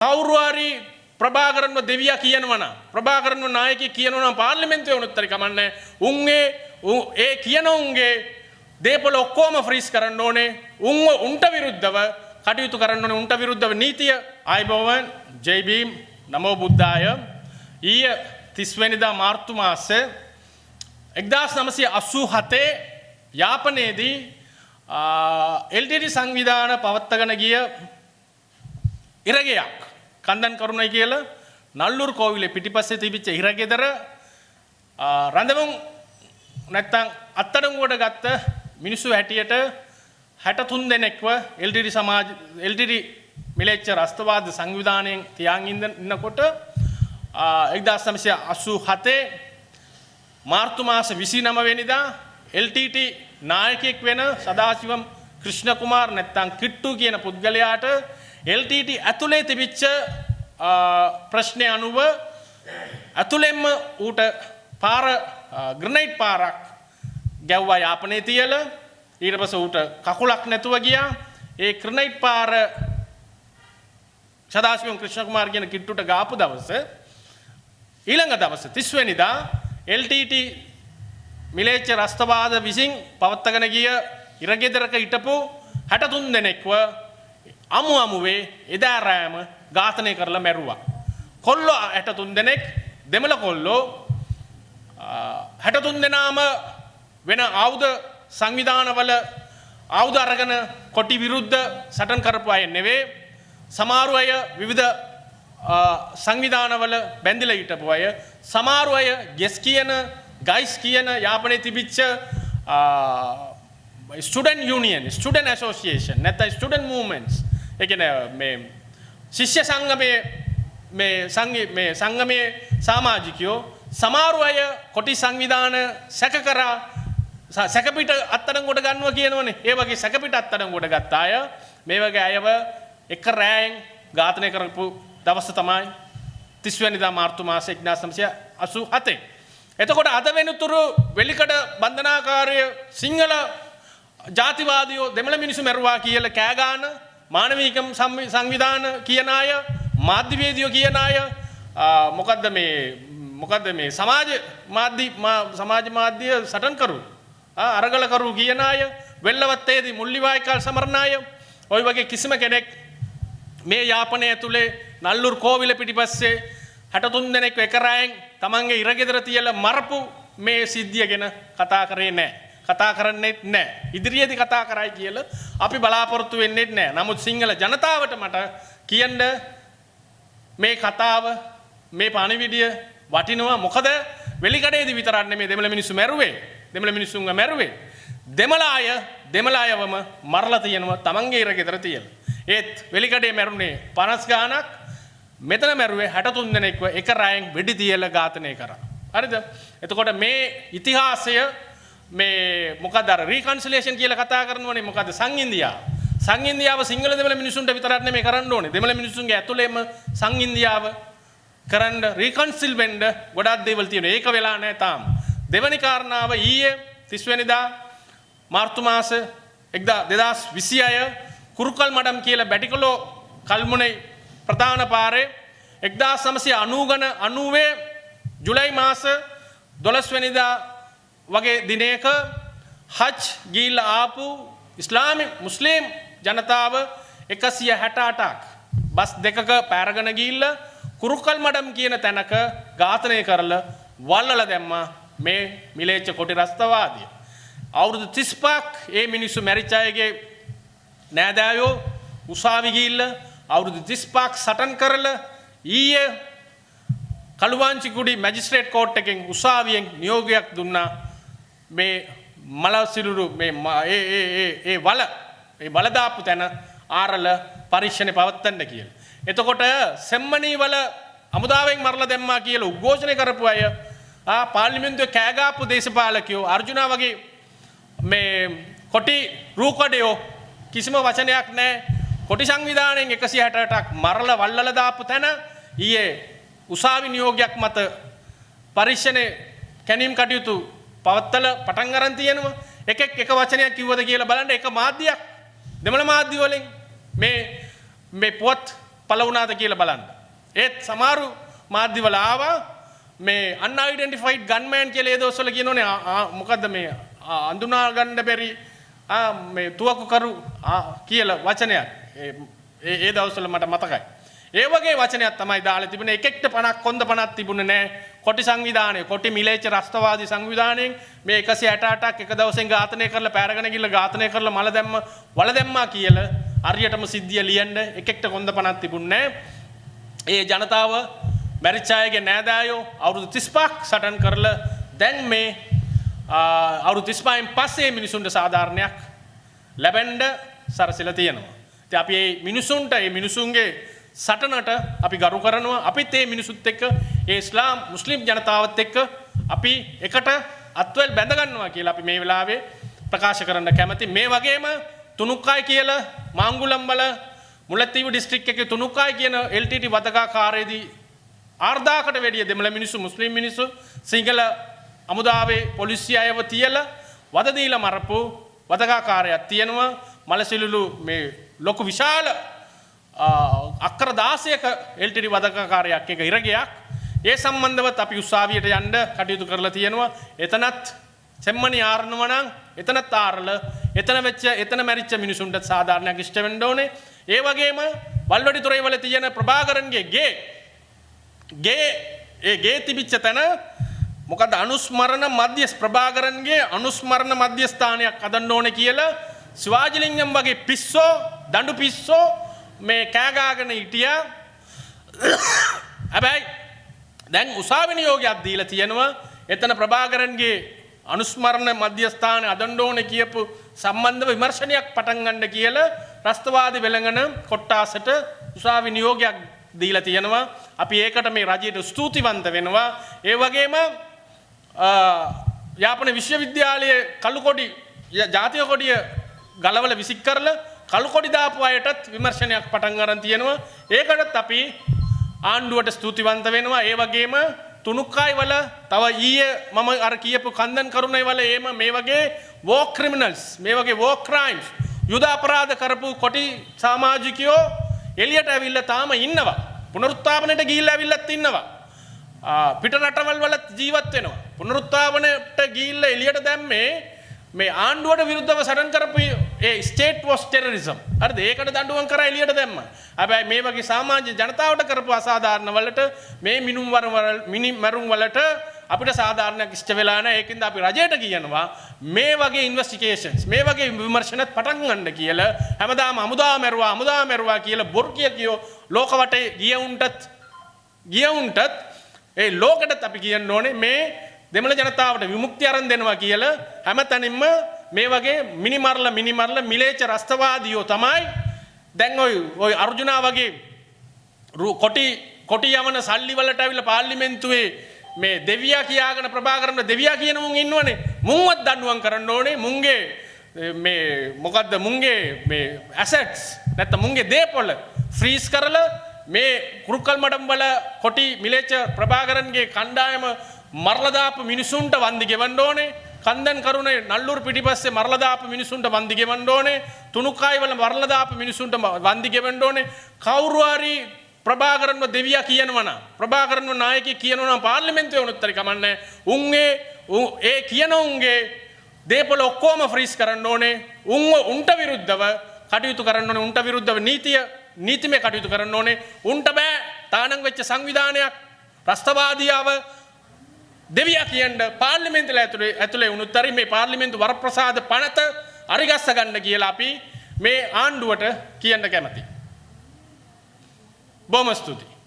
කවුරුහරි ප්‍රභාකරන්ව දෙවියා කියනවනම් ප්‍රභාකරන්ව නායකයෙක් කියනවනම් පාර්ලිමේන්තුවේ වුණත් හරි කමන්නේ ඒ කියන උන්ගේ දේපොළ ඔක්කොම ෆ්‍රීස් කරන්න ඕනේ උන්ට විරුද්ධව කටයුතු කරන්න ඕනේ උන්ට විරුද්ධව නීතිය ආයිබෝවන් ජයි භීම් නමෝ බුද්ධාය ඊයේ 30 වෙනිදා මාර්තු මාසේ 1987 යාපනයේදී LTT සංවිධාන පවත්වාගෙන ගිය ඉරගයක් කන්දන් කරුණයි කියලා නල්ලුරු කෝවිලේ පිටිපස්සේ තිබිච්ච ඉරගෙදර රඳවුන් නැත්තම් අත්අඩංගුවට ගත්ත මිනිස්සු හැටියට 63 දෙනෙක්ව LTT මිලේච්ඡ රාෂ්ට්‍රවාද සංවිධානයෙන් තියාගෙන ඉන්නකොට 1987 මාර්තු මාස 29 වෙනිදා LTT නායකයෙක් වෙන සදාශිවම් ක්‍රිෂ්ණ කුමාර් නැත්තම් කිට්ටු කියන පුද්ගලයාට LTT ඇතුලේ තිබිච්ච ප්‍රශ්නය අනුව ඇතුලෙන්ම ඌට පාර ග්‍රනයිට් පාරක් ගැව්වා යාපනයේ තියලා ඊට පස්සේ ඌට කකුලක් නැතුව ගියා ඒ ග්‍රනයිට් පාර සදාශිවම් ක්‍රිෂ්ණ කුමාර් කියන කිට්ටුට ගාපු දවසේ ඊළඟ දවසේ 30 වෙනිදා LTT මිලේච්ඡ රාෂ්ට්‍රවාද විසින් පවත්වාගෙන ගිය ඉරගෙදරක හිටපු 63 දෙනෙක්ව අමුවේ එදා රෑම ඝාතනය කරලා මැරුවා. කොල්ලෝ 63 දෙනෙක් දෙමළ කොල්ලෝ 63 දෙනාම වෙන ආයුධ සංවිධානවල ආයුධ අරගෙන කොටි විරුද්ධ සටන් කරපු අය නෙවෙයි. සමහර අය විවිධ සංවිධානවල බැඳිලා හිටපු අය. සමහර අය ගයිස් කියන යාපනයේ තිබිච්ච ස්ටුඩන්ට් යුනියන් ස්ටුඩන්ට් ඇසෝසියේෂන් නැත්නම් ස්ටුඩන්ට් මූව්මන්ට්ස් ඒ කියන්නේ මේ ශිෂ්‍ය සංගමයේ සංගමයේ සමාජිකයෝ සමහර අය කොටි සංවිධාන සැකපිට අත්අඩංගුවට ගන්නවා කියනවනේ. ඒ වගේ සැකපිට අත්අඩංගුවට ගත්ත අය මේ වගේ අයව එක රෑයෙන් ඝාතනය කරපු දවස තමයි 30 වෙනිදා මාර්තු මාසේ 1987. එතකොට අද වෙනතුරු වෙලිකඩ බන්ධනාකාරය සිංහල ජාතිවාදියෝ දෙමළ මිනිස්සු මැරුවා කියලා කෑ ගන්න මානවිකම් සංවිධාන කියන අය මාධ්‍යවේදියෝ කියන අය මොකද්ද මේ සමාජ මාධ්‍ය සටන් කරු අරගල කරු කියන අය වෙල්ලවත්තේදී මුල්ලිවායිකල් සමරන අය ওই වගේ කිසිම කෙනෙක් මේ යාපනය ඇතුලේ නල්ලුරු කෝවිල පිටිපස්සේ 63 දෙනෙක් එක රැයෙන් තමන්ගේ ඉරගෙදර තියලා මරපු මේ සිද්ධිය ගැන කතා කරේ නැහැ. කතා කරන්නේත් නැහැ. ඉදිරියේදී කතා කරයි කියලා අපි බලාපොරොත්තු වෙන්නේත් නැහැ. නමුත් සිංහල ජනතාවට මට කියන්න මේ කතාව මේ පණිවිඩය වටිනවා. මොකද වෙලිකඩේදී විතරක් නෙමෙයි දෙමළ මිනිස්සු මැරුවේ. දෙමළ මිනිස්සුන්ව මැරුවේ. දෙමළ අයවම මරලා තියෙනවා තමන්ගේ ඉරගෙදර තියලා. ඒත් වෙලිකඩේ මැරුණේ 50 ගාණක්. මෙතන මැරුවේ 63 දෙනෙක්ව එක රැයෙන් වෙඩි තියලා ඝාතනය කරා. හරිද? එතකොට මේ ඉතිහාසය මේ මොකද අර රීකන්සිලියේෂන් කියලා කතා කරනවනේ මොකද සංඉන්දියාව සිංහල දෙමළ මිනිසුන්ට විතරක් නෙමෙයි කරන්න ඕනේ. දෙමළ මිනිසුන්ගේ ඇතුළේම සංඉන්දියාව කරන්න රීකන්සිල් වෙන්න ගොඩක් දේවල් තියෙනවා. ඒක වෙලා නැහැ තාම. දෙවැනි කාරණාව ඊයේ 30 වෙනිදා මාර්තු මාසේ 2026 කුරුකල් මඩම් කියලා බැටිකලෝ කල්මුනේ ප්‍රධාන පාරේ 1990 ජුලයි මාස 12 වෙනිදා වගේ දිනයක හජ් ගිහිල්ලා ආපු මුස්ලිම් ජනතාව 168ක් බස් දෙකක පාරගෙන ගිහිල්ලා කුරුකල් මඩම් කියන තැනක ඝාතනය කරලා වල්ලලා දැම්මා මේ මිලේච්ඡ කොටි රස්තවාදිය. අවුරුදු 35ක් මේ මිනිස්සු මැරිච්ච අයගේ නෑදෑයෝ උසාවි ගිහිල්ලා අවුරුදු 35ක් සටන් කරලා ඊයේ කළුවාංචිකුඩි මැජිස්ට්‍රේට් කෝට් එකෙන් උසාවියෙන් නියෝගයක් දුන්නා මේ මලසිරුරු මේ වල දාපු තැන ආරල පරීක්ෂණය පවත්වන්න කියලා. එතකොට සෙම්මනී වල අමුදාවෙන් මරලා දැම්මා කියලා උද්ඝෝෂණය කරපු අය පාර්ලිමේන්තුවේ කෑගාපු දේශපාලකයෝ අර්ජුනා වගේ මේ කොටි රූකඩයෝ කිසිම වචනයක් නැහැ. කොටි සංවිධානයෙන් 168ක් මරලා වල්ලලා දාපු තැන ඊයේ උසාවි නියෝගයක් මත පරීක්ෂණේ කැණීම් කටයුතු පවත්තලා පටන් අරන් තියෙනවා. එක වචනයක් කිව්වද කියලා බලන්න එක මාධ්‍යයක් දෙමළ මාධ්‍ය වලින් මේ පුවත් පළ වුණාද කියලා බලන්න. ඒත් සමහරු මාධ්‍යවල ආවා මේ අන්අයිඩෙන්ටිෆයිඩ් ගන්මෑන් කියලා ඒ දවස්වල කියනෝනේ මොකද්ද මේ අඳුනා ගන්න බැරි මේ තුවක්කුකරු කියලා වචනයක්. ඒ දවස්වල මට මතකයි. ඒ වගේ වචනයක් තමයි දාලා තිබුණේ. එකෙක්ට 50ක් කොන්ද 50ක් තිබුණේ නැහැ. කොටි සංවිධානය, කොටි මිලේච්ඡ රස්තවාදී සංවිධානයෙන් මේ 168ක් එක දවසෙන් ඝාතනය කරලා පැරගෙන ගිහලා ඝාතනය කරලා වල දැම්මා කියලා හරියටම සිද්ධිය ලියන්න එකෙක්ට කොන්ද 50ක් තිබුණේ නැහැ. ඒ ජනතාව මැරිච්ච අයගේ නෑදෑයෝ අවුරුදු 35ක් සටන් කරලා දැන් මේ අවුරුදු 35න් පස්සේ මිනිසුන්ට සාධාරණයක් ලැබෙන්න සරසලා තියෙනවා. ඉතින් අපි මේ මිනිසුන්ගේ සටනට අපි ගරු කරනවා. අපිත් මේ මිනිසුත් එක්ක ඒ ඉස්ලාම් මුස්ලිම් ජනතාවත් එක්ක අපි එකට අත්වැල් බැඳ ගන්නවා කියලා අපි මේ වෙලාවේ ප්‍රකාශ කරන්න කැමති. මේ වගේම තුනුක්කයි කියලා මාංගුලම්බල මුලතිව දිස්ත්‍රික් එකේ තුනුක්කයි කියන LTT වදකාකාරයේදී 4000කට වැඩිය දෙමළ මිනිස්සු, මුස්ලිම් මිනිස්සු, සිංහල අමුදාවේ පොලිසිය අයව තියලා වද දීලා මරපු වදකාකාරයක් තියෙනවා. මලසිලුළු මේ ලොකු විශාල අක්කර 16ක LTT වදකාකාරයක් එක ඉරගයක්. ඒ සම්බන්ධවත් අපි උසාවියට යන්න කටයුතු කරලා තියෙනවා. එතනත් සෙම්මනි ආරනවා නම් එතනත් ආරල එතන මැරිච්ච මිනිසුන්ට සාධාරණයක් ඉෂ්ට වෙන්න ඕනේ. ඒ වගේම වල්වඩි තොරේ වල තියෙන ප්‍රභාකරන්ගේ ගේ තිබිච්ච තැන මොකද ප්‍රභාකරන්ගේ අනුස්මරණ මධ්‍යස්ථානයක් හදන්න ඕනේ කියලා සිවාජිලිංගම් වගේ පිස්සෝ දඬු පිස්සෝ මේ කෑගාගෙන හිටියා. හැබැයි දැන් උසාවි නියෝගයක් දීලා තියෙනවා. එතන ප්‍රභාකරන්ගේ අනුස්මරණ මධ්‍යස්ථානය හදන්න ඕනේ කියපු සම්බන්ධව විමර්ශනයක් පටන් ගන්න කියලා රස්තවාදී වෙලඟන කොට්ටාසට උසාවි නියෝගයක් දීලා තියෙනවා. අපි ඒකට මේ රජයට ස්තුතිවන්ත වෙනවා. ඒ වගේම යාපන විශ්වවිද්‍යාලයේ කළුකොඩි ජාතික කොඩිය ගලවල විසික් කරලා කළුකොඩි දාපු අයටත් විමර්ශනයක් පටන් ගන්න තියෙනවා. ඒකටත් අපි ආණ්ඩුවට ස්තුතිවන්ත වෙනවා. ඒ වගේම තුනුක්කායි වල තව ඊයේ මම අර කියපු කන්දන් කරුණේ වල මේ වගේ වෝ ක්‍රිමිනල්ස්, මේ වගේ වෝ ක්‍රයිම්ස්, යුද අපරාධ කරපු කොටි සමාජිකයෝ එළියට ඇවිල්ලා තාම ඉන්නවා. පුනරුත්ථාපනයට ගිහිල්ලා ඇවිල්ලත් ඉන්නවා. පිට රටවල් වල ජීවත් වෙනවා. පුනරුත්ථාපනයට ගිහිල්ලා එළියට දැම්මේ මේ ආණ්ඩුවට විරුද්ධව සටන් කරපු ඒ ස්ටේට් වොස් ටෙරරිසම්. හරිද? ඒකට දඬුවම් කරා එළියට දැම්මා. හැබැයි මේ වගේ සමාජ ජනතාවට කරපු අසාධාරණ වලට මේ මිනිමරුන් වලට අපිට සාධාරණයක් ඉෂ්ට වෙලා නැහැ. ඒකින්ද අපි රජයට කියනවා මේ වගේ ඉන්වෙස්ටිගේෂන්ස්, මේ වගේ විමර්ශනත් පටන් ගන්න කියලා. හැමදාම අමුදා මැරුවා කියලා බොරු කියෝ ලෝක වටේ ගියවුන්ටත් ඒ ලෝකෙටත් අපි කියන්න ඕනේ මේ දෙමළ ජනතාවට විමුක්තිය අරන් දෙනවා කියලා. හැමතැනින්ම මේ වගේ මිනිමරලා මිලේච්ඡ රස්තවාදියෝ තමයි දැන් ඔය අර්ජුනා වගේ කොටි යවන සල්ලි වලට ඇවිල්ලා පාර්ලිමේන්තුවේ මේ දෙවියා කියාගෙන ප්‍රභාකරන් දෙවියා කියන මුන් ඉන්නවනේ. මුන්වත් දඬුවම් කරන්න ඕනේ. මුන්ගේ මේ මොකද්ද මුන්ගේ මේ ඇසෙට්ස් නැත්නම් මුන්ගේ දේපොළ ෆ්‍රීස් කරලා මේ කුරුකල් මඩම් වල කොටි මිලේච්ඡ ප්‍රභාකරන්ගේ කණ්ඩායම මරලා දාපු මිනිසුන්ට වන්දි ගෙවන්න ඕනේ. කන්දන් කරුණේ නල්ලුරු පිටිපස්සේ මරලා දාපු මිනිසුන්ට වන්දි ගෙවන්න ඕනේ. තුනුකායි වල මරලා දාපු මිනිසුන්ට වන්දි ගෙවන්න ඕනේ. කවුරු හරි ප්‍රභාකරන්ව දෙවියා කියනවනම් ප්‍රභාකරන්ව නායකයෙක් කියනවනම් පාර්ලිමේන්තුවේ වුණත් හරි කමන්නේ. ඒ කියන උන්ගේ දේපොළ ඔක්කොම ෆ්‍රීස් කරන්න ඕනේ. උන්ට විරුද්ධව කටයුතු කරන්න ඕනේ. උන්ට විරුද්ධව නීතිමය කටයුතු කරන්න ඕනේ. උන්ට බෑ තානම් වෙච්ච සංවිධානයක් රස්තවාදියාව දෙවියා කියන්න පාර්ලිමේන්තුවේ ඇතුලේ වුණත් හරි මේ පාර්ලිමේන්තු වරප්‍රසාද පනත අරිගස්ස ගන්න කියලා අපි මේ ආණ්ඩුවට කියන්න කැමතියි. බොහොම ස්තුතියි.